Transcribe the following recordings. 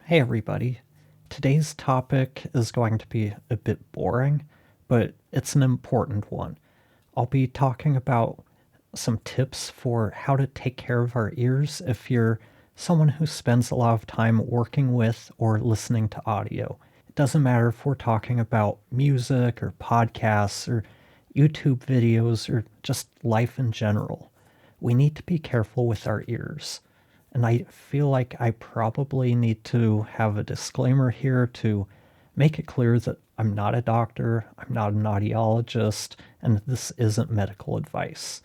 Hey everybody. Today's topic is going to be a bit boring, but it's an important one. I'll be talking about some tips for how to take care of our ears if you're someone who spends a lot of time working with or listening to audio. It doesn't matter if we're talking about music or podcasts or YouTube videos or just life in general. We need to be careful with our ears. And I feel like I probably need to have a disclaimer here to make it clear that I'm not a doctor, I'm not an audiologist, and this isn't medical advice.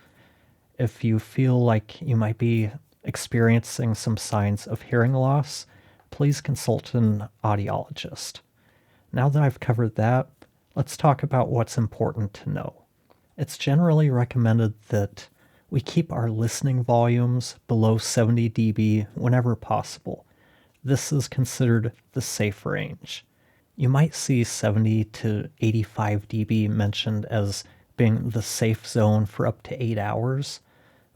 If you feel like you might be experiencing some signs of hearing loss, please consult an audiologist. Now that I've covered that, let's talk about what's important to know. It's generally recommended that we keep our listening volumes below 70 dB whenever possible. This is considered the safe range. You might see 70 to 85 dB mentioned as being the safe zone for up to 8 hours,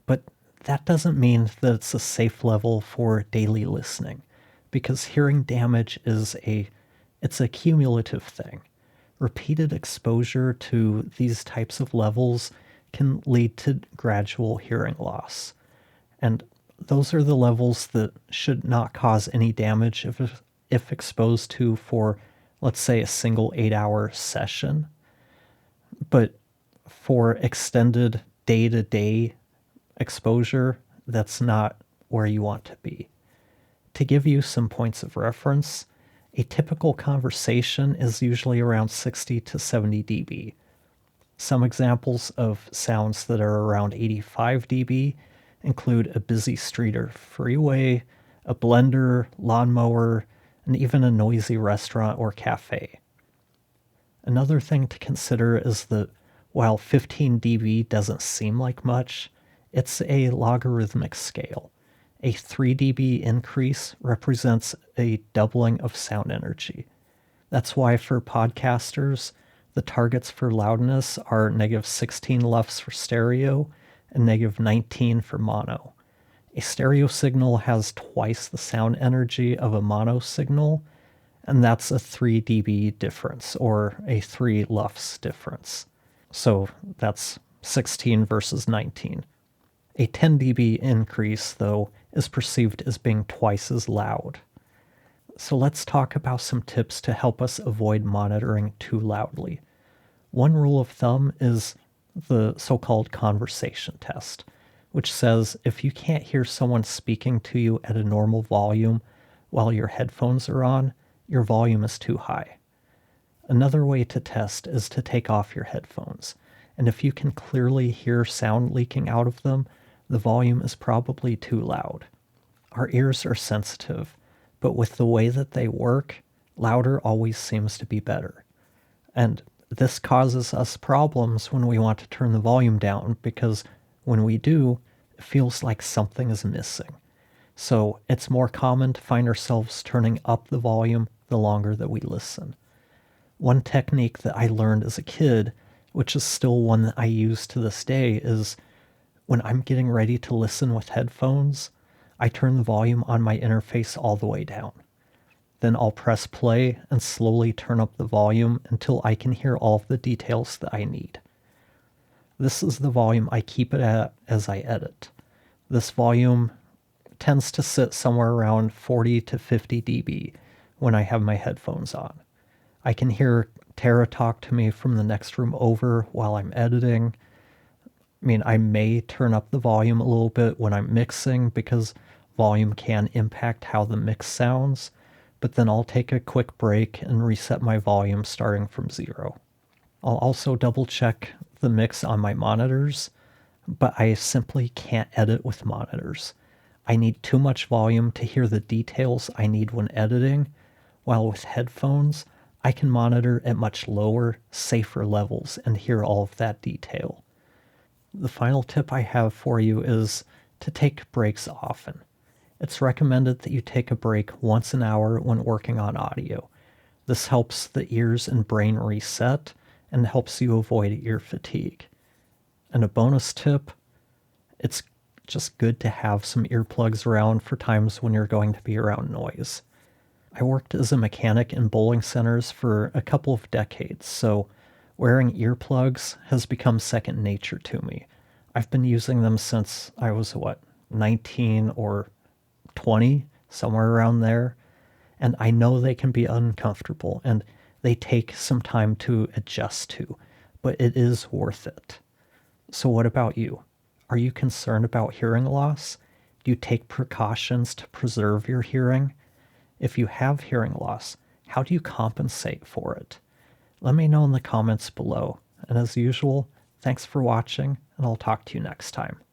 but that doesn't mean that it's a safe level for daily listening, because hearing damage it's a cumulative thing. Repeated exposure to these types of levels can lead to gradual hearing loss. And those are the levels that should not cause any damage if exposed to for, let's say, a single 8-hour session. But for extended day-to-day exposure, that's not where you want to be. To give you some points of reference, a typical conversation is usually around 60 to 70 dB. Some examples of sounds that are around 85 dB include a busy street or freeway, a blender, lawnmower, and even a noisy restaurant or cafe. Another thing to consider is that while 15 dB doesn't seem like much, it's a logarithmic scale. A 3 dB increase represents a doubling of sound energy. That's why for podcasters, the targets for loudness are -16 LUFS for stereo and -19 for mono. A stereo signal has twice the sound energy of a mono signal, and that's a 3 dB difference, or a 3 LUFS difference. So that's 16 versus 19. A 10 dB increase, though, is perceived as being twice as loud. So let's talk about some tips to help us avoid monitoring too loudly. One rule of thumb is the so-called conversation test, which says if you can't hear someone speaking to you at a normal volume while your headphones are on, your volume is too high. Another way to test is to take off your headphones, and if you can clearly hear sound leaking out of them, the volume is probably too loud. Our ears are sensitive, but with the way that they work, louder always seems to be better. And this causes us problems when we want to turn the volume down, because when we do, it feels like something is missing. So it's more common to find ourselves turning up the volume the longer that we listen. One technique that I learned as a kid, which is still one that I use to this day, is when I'm getting ready to listen with headphones, I turn the volume on my interface all the way down. Then I'll press play and slowly turn up the volume until I can hear all of the details that I need. This is the volume I keep it at as I edit. This volume tends to sit somewhere around 40 to 50 dB when I have my headphones on. I can hear Tara talk to me from the next room over while I'm editing. I may turn up the volume a little bit when I'm mixing because volume can impact how the mix sounds, but then I'll take a quick break and reset my volume starting from 0. I'll also double check the mix on my monitors, but I simply can't edit with monitors. I need too much volume to hear the details I need when editing, while with headphones, I can monitor at much lower, safer levels and hear all of that detail. The final tip I have for you is to take breaks often. It's recommended that you take a break once an hour when working on audio. This helps the ears and brain reset and helps you avoid ear fatigue. And a bonus tip, it's just good to have some earplugs around for times when you're going to be around noise. I worked as a mechanic in bowling centers for a couple of decades, so wearing earplugs has become second nature to me. I've been using them since I was, 19 or 20, somewhere around there. And I know they can be uncomfortable and they take some time to adjust to, but it is worth it. So, what about you? Are you concerned about hearing loss? Do you take precautions to preserve your hearing? If you have hearing loss, how do you compensate for it? Let me know in the comments below. And as usual, thanks for watching, and I'll talk to you next time.